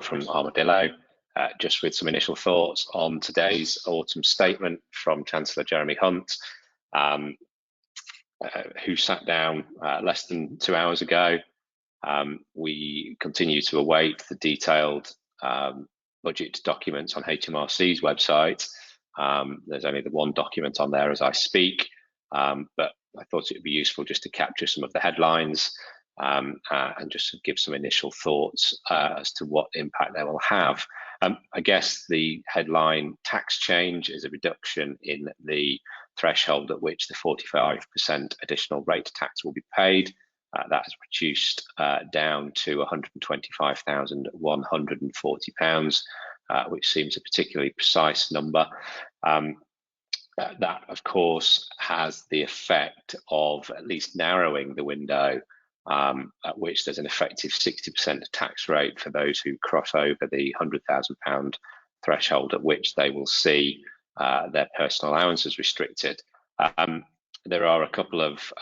Hall from Armadillo, just with some initial thoughts on today's autumn statement from Chancellor Jeremy Hunt, who sat down less than 2 hours ago. We continue to await the detailed budget documents on HMRC's website. There's only the one document on there as I speak, but I thought it would be useful just to capture some of the headlines and just to give some initial thoughts as to what impact they will have. I guess the headline tax change is a reduction in the threshold at which the 45% additional rate of tax will be paid. That has reduced down to £125,140, which seems a particularly precise number. That, of course, has the effect of at least narrowing the window at which there's an effective 60% tax rate for those who cross over the £100,000 threshold at which they will see their personal allowances restricted. There are a couple of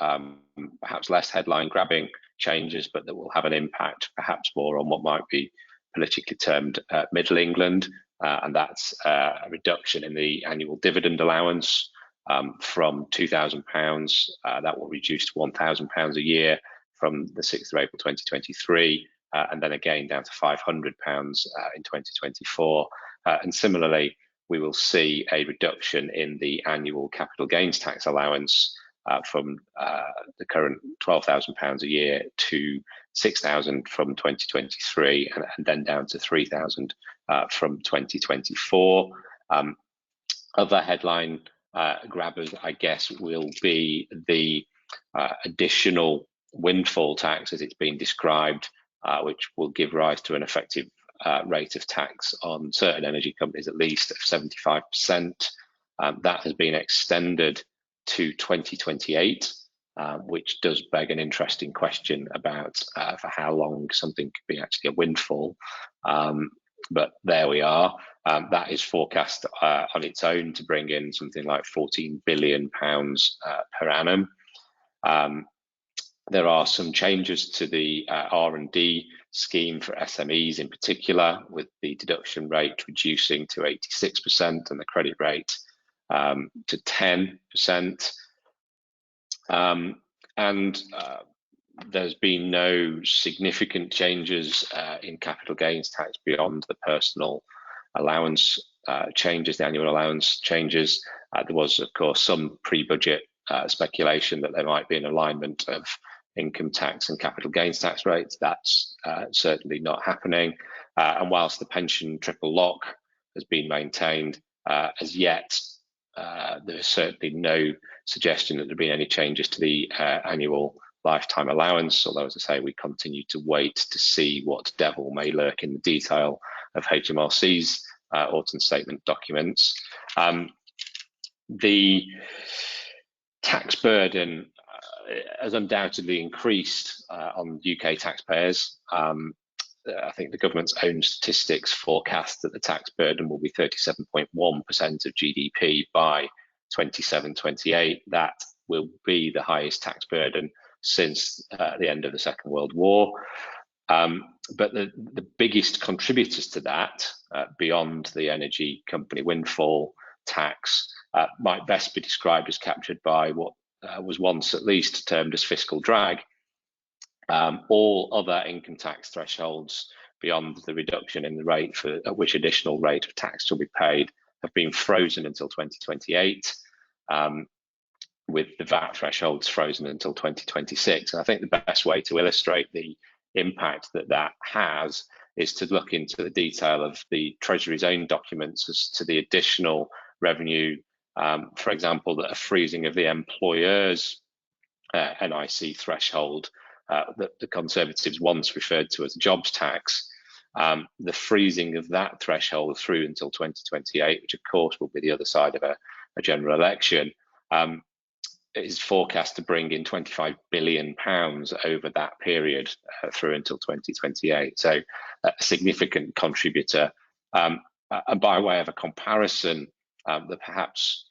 perhaps less headline-grabbing changes, but that will have an impact perhaps more on what might be politically termed Middle England, and that's a reduction in the annual dividend allowance from £2,000. That will reduce to £1,000 a year from the 6th of April 2023, and then again down to £500 in 2024. And similarly, we will see a reduction in the annual capital gains tax allowance from the current £12,000 a year to £6,000 from 2023, and then down to £3,000 from 2024. Other headline grabbers, I guess, will be the additional windfall tax, as it's been described, which will give rise to an effective rate of tax on certain energy companies, at least of 75%. That has been extended to 2028, which does beg an interesting question about for how long something could be actually a windfall. But there we are. That is forecast on its own to bring in something like £14 billion per annum. There are some changes to the R&D scheme for SMEs in particular, with the deduction rate reducing to 86% and the credit rate to 10%. There's been no significant changes in capital gains tax beyond the personal allowance changes, the annual allowance changes. There was, of course, some pre-budget speculation that there might be an alignment of income tax and capital gains tax rates. That's certainly not happening. And whilst the pension triple lock has been maintained, as yet, there is certainly no suggestion that there have been any changes to the annual lifetime allowance, although, as I say, we continue to wait to see what devil may lurk in the detail of HMRC's autumn statement documents. The tax burden has undoubtedly increased on UK taxpayers. I think the government's own statistics forecast that the tax burden will be 37.1% of GDP by 27-28. That will be the highest tax burden since the end of the Second World War. But the biggest contributors to that, beyond the energy company windfall tax, might best be described as captured by what was once at least termed as fiscal drag. All other income tax thresholds beyond the reduction in the rate at which additional rate of tax will be paid have been frozen until 2028, with the VAT thresholds frozen until 2026. And I think the best way to illustrate the impact that has is to look into the detail of the Treasury's own documents as to the additional revenue, for example, that a freezing of the employer's NIC threshold that the Conservatives once referred to as jobs tax, the freezing of that threshold through until 2028, which of course will be the other side of a general election, is forecast to bring in £25 billion over that period through until 2028. So a significant contributor. And by way of a comparison, the perhaps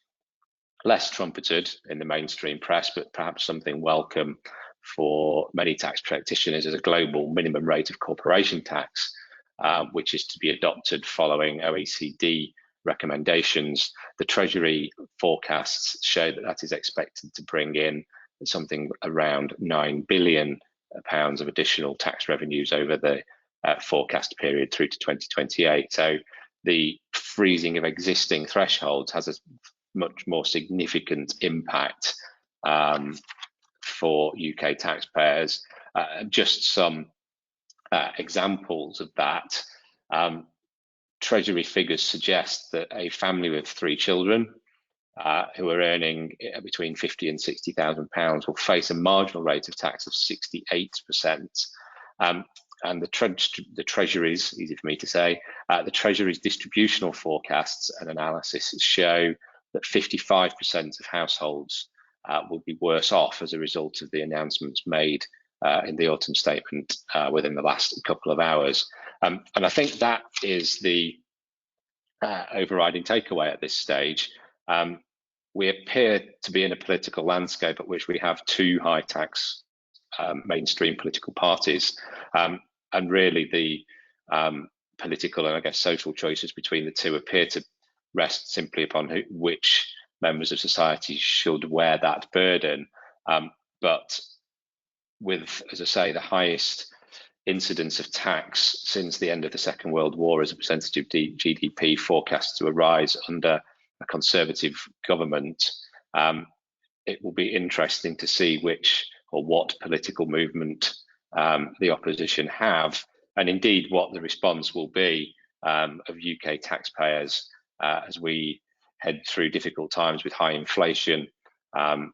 less trumpeted in the mainstream press, but perhaps something welcome for many tax practitioners, is a global minimum rate of corporation tax, which is to be adopted following OECD recommendations. The Treasury forecasts show that that is expected to bring in something around £9 billion of additional tax revenues over the forecast period through to 2028. So the freezing of existing thresholds has a much more significant impact for UK taxpayers. Just some examples of that. Treasury figures suggest that a family with 3 children who are earning between £50,000 and £60,000 will face a marginal rate of tax of 68%. And the Treasury's, easy for me to say, the Treasury's distributional forecasts and analysis show that 55% of households will be worse off as a result of the announcements made in the autumn statement within the last couple of hours. And I think that is the overriding takeaway at this stage. We appear to be in a political landscape at which we have 2 high tax mainstream political parties, and really the political and I guess social choices between the two appear to rest simply upon which members of society should wear that burden. But with, as I say, the highest incidence of tax since the end of the Second World War as a percentage of GDP forecast to arise under a Conservative government, it will be interesting to see which or what political movement the opposition have, and indeed what the response will be of UK taxpayers as we head through difficult times with high inflation, an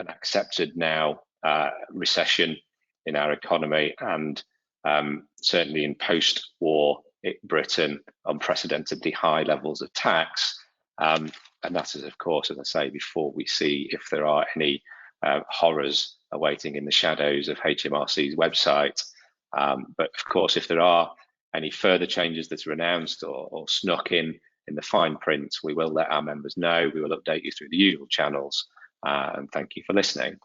accepted now recession in our economy, and certainly in post-war Britain, unprecedentedly high levels of tax. And that is, of course, as I say, before we see if there are any horrors awaiting in the shadows of HMRC's website. But of course, if there are any further changes that are announced or snuck in the fine print, we will let our members know. We will update you through the usual channels. And thank you for listening.